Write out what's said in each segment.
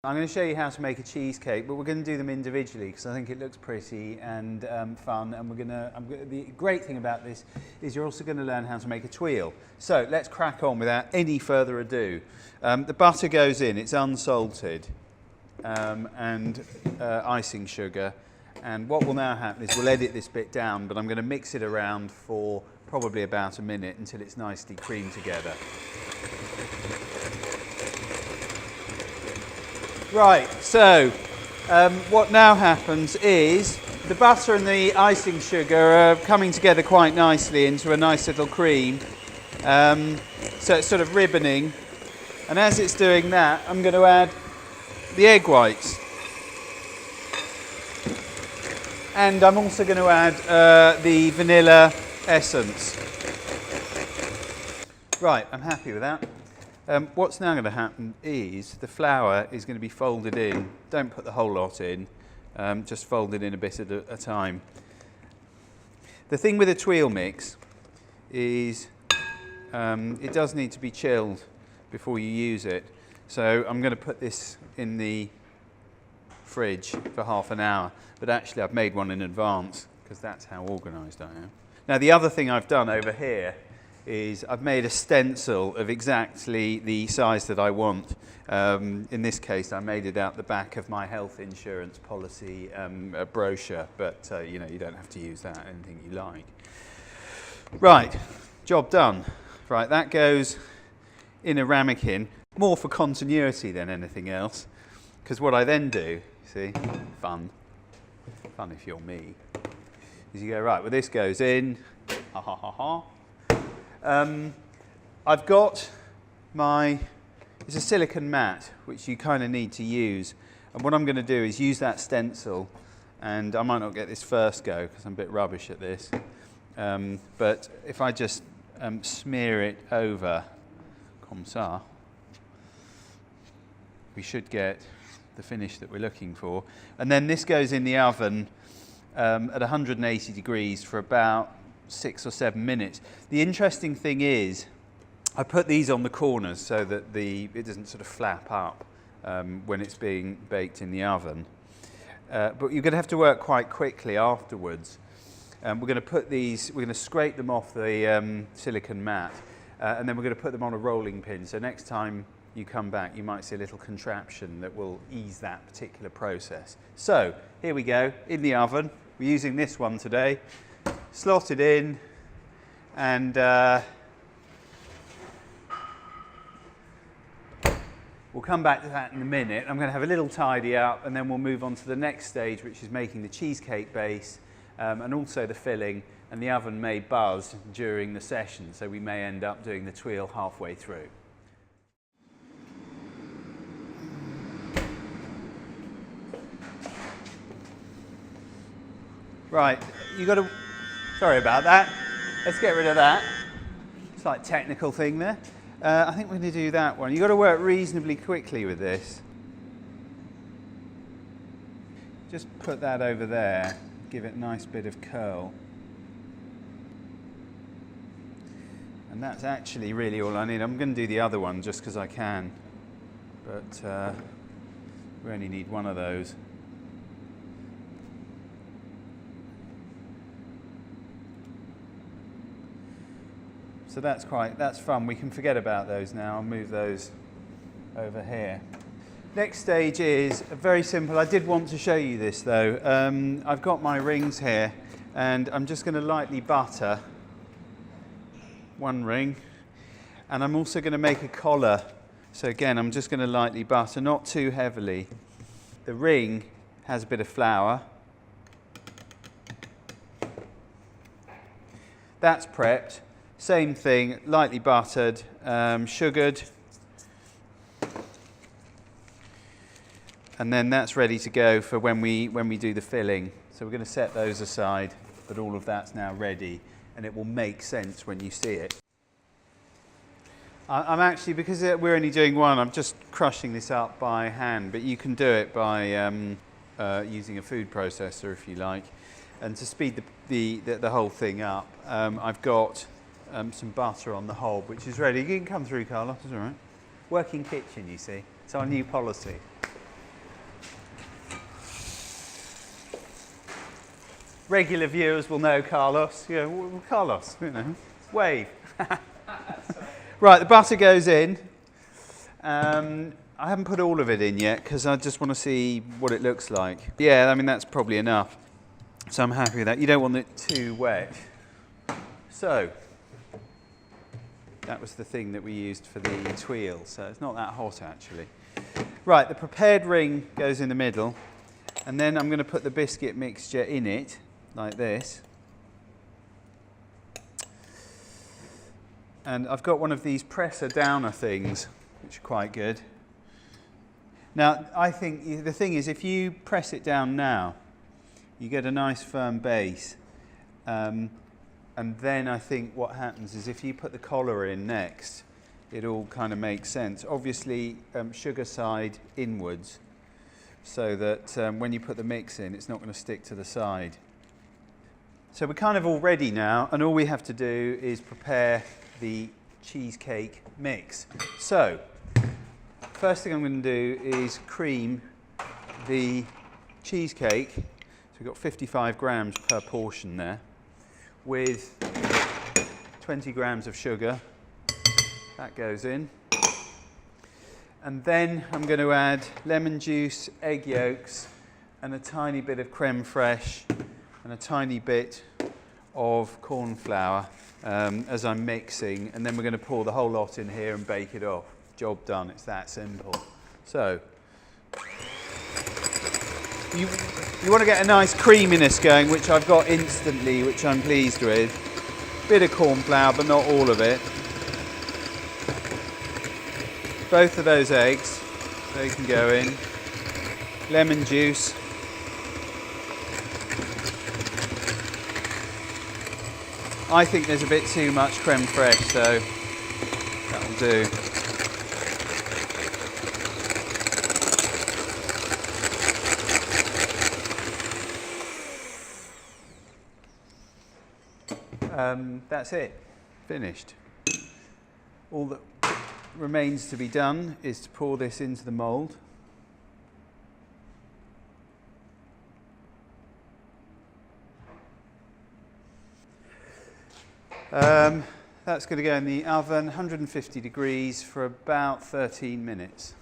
I'm going to show you how to make a cheesecake, but we're going to do them individually because I think it looks pretty and fun. And the great thing about this is you're also going to learn how to make a tuile. So let's crack on without any further ado. The butter goes in, it's unsalted, and icing sugar. And what will now happen is we'll edit this bit down, but I'm going to mix it around for probably about a minute until it's nicely creamed together. Right, so what now happens is the butter and the icing sugar are coming together quite nicely into a nice little cream. So it's sort of ribboning. And as it's doing that, I'm going to add the egg whites. And I'm also going to add the vanilla essence. Right, I'm happy with that. What's now going to happen is the flour is going to be folded in. Don't put the whole lot in, just fold it in a bit at a time. The thing with a tuile mix is it does need to be chilled before you use it. So I'm going to put this in the fridge for half an hour, but actually I've made one in advance because that's how organised I am. Now the other thing I've done over here is I've made a stencil of exactly the size that I want. In this case, I made it out the back of my health insurance policy brochure, but you know, you don't have to use that, anything you like. Right, job done. Right, that goes in a ramekin, more for continuity than anything else, because what I then do, see, fun if you're me, is you go, right, well this goes in, ha ha ha ha. I've got it's a silicone mat, which you kind of need to use. And what I'm going to do is use that stencil, and I might not get this first go because I'm a bit rubbish at this. But if I just smear it over, comme ça, we should get the finish that we're looking for. And then this goes in the oven at 180 degrees for about 6 or 7 minutes. The interesting thing is I put these on the corners so that it doesn't sort of flap up when it's being baked in the oven. But you're going to have to work quite quickly afterwards. We're going to put these, we're going to scrape them off the silicone mat, and then we're going to put them on a rolling pin. So next time you come back, you might see a little contraption that will ease that particular process. So here we go, in the oven. We're using this one today. Slot it in, and we'll come back to that in a minute. I'm going to have a little tidy up, and then we'll move on to the next stage, which is making the cheesecake base and also the filling. And the oven may buzz during the session, so we may end up doing the tuile halfway through. Right, you got to. Sorry about that. Let's get rid of that. Slight technical thing there. I think we're going to do that one. You've got to work reasonably quickly with this. Just put that over there. Give it a nice bit of curl. And that's actually really all I need. I'm going to do the other one just because I can. But we only need one of those. So that's fun. We can forget about those now. I'll move those over here. Next stage is very simple. I did want to show you this though. I've got my rings here, and I'm just going to lightly butter one ring, and I'm also going to make a collar. So again, I'm just going to lightly butter, not too heavily. The ring has a bit of flour. That's prepped. Same thing, lightly buttered, sugared, and then that's ready to go for when we do the filling. So we're going to set those aside, but all of that's now ready, and it will make sense when you see it. I'm actually, because we're only doing one, I'm just crushing this up by hand, but you can do it by using a food processor if you like. And to speed the whole thing up, I've got some butter on the hob, which is ready. You can come through, Carlos, it's all right. Working kitchen, you see. It's our new policy. regular viewers will know Carlos. Yeah, well, Carlos, you know, wave. Right, the butter goes in. I haven't put all of it in yet because I just want to see what it looks like. Yeah, I mean, that's probably enough. So I'm happy with that. You don't want it too wet. So, that was the thing that we used for the tuile, so it's not that hot actually. Right, the prepared ring goes in the middle, and then I'm going to put the biscuit mixture in it, like this. And I've got one of these presser downer things, which are quite good. Now, I think the thing is, if you press it down now, you get a nice firm base. And then I think what happens is if you put the collar in next, it all kind of makes sense. Obviously, sugar side inwards, so that when you put the mix in, it's not going to stick to the side. So we're kind of all ready now, and all we have to do is prepare the cheesecake mix. So, first thing I'm going to do is cream the cheesecake. So we've got 55 grams per portion there, with 20 grams of sugar. That goes in. And then I'm going to add lemon juice, egg yolks, and a tiny bit of creme fraiche, and a tiny bit of corn flour as I'm mixing. And then we're going to pour the whole lot in here and bake it off. Job done, it's that simple. So, you want to get a nice creaminess going, which I've got instantly, which I'm pleased with. Bit of corn flour, but not all of it. Both of those eggs, they can go in. Lemon juice. I think there's a bit too much creme fraiche, so that'll do. That's it, finished. All that remains to be done is to pour this into the mould. That's going to go in the oven, 150 degrees for about 13 minutes.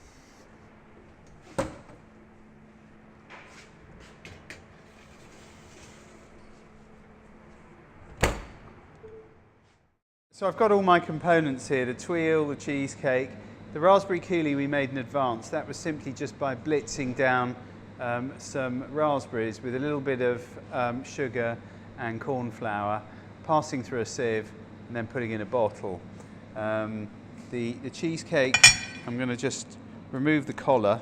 So I've got all my components here, the tuile, the cheesecake. The raspberry coulis we made in advance. That was simply just by blitzing down some raspberries with a little bit of sugar and corn flour, passing through a sieve and then putting in a bottle. The cheesecake, I'm going to just remove the collar,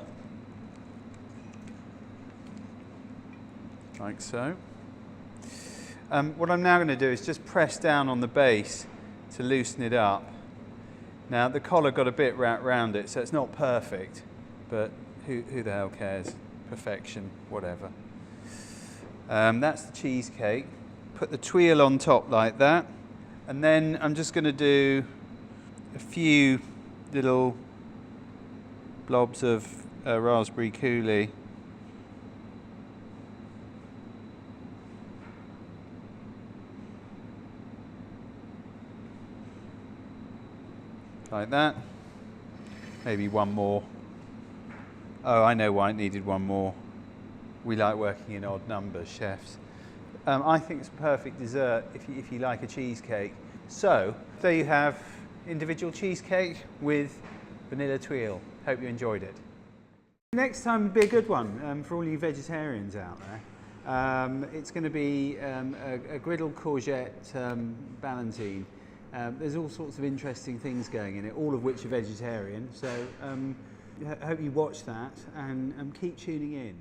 like so. What I'm now going to do is just press down on the base to loosen it up. Now the collar got a bit wrapped around it, so it's not perfect, but who the hell cares? Perfection, whatever. That's the cheesecake. Put the tuile on top like that, and then I'm just going to do a few little blobs of raspberry coulis. Like that. Maybe one more. Oh, I know why it needed one more. We like working in odd numbers, chefs. I think it's a perfect dessert if you like a cheesecake. So, there you have individual cheesecake with vanilla tuile. Hope you enjoyed it. Next time will be a good one for all you vegetarians out there. It's going to be a griddled courgette ballantine. There's all sorts of interesting things going in it, all of which are vegetarian. So I hope you watch that and keep tuning in.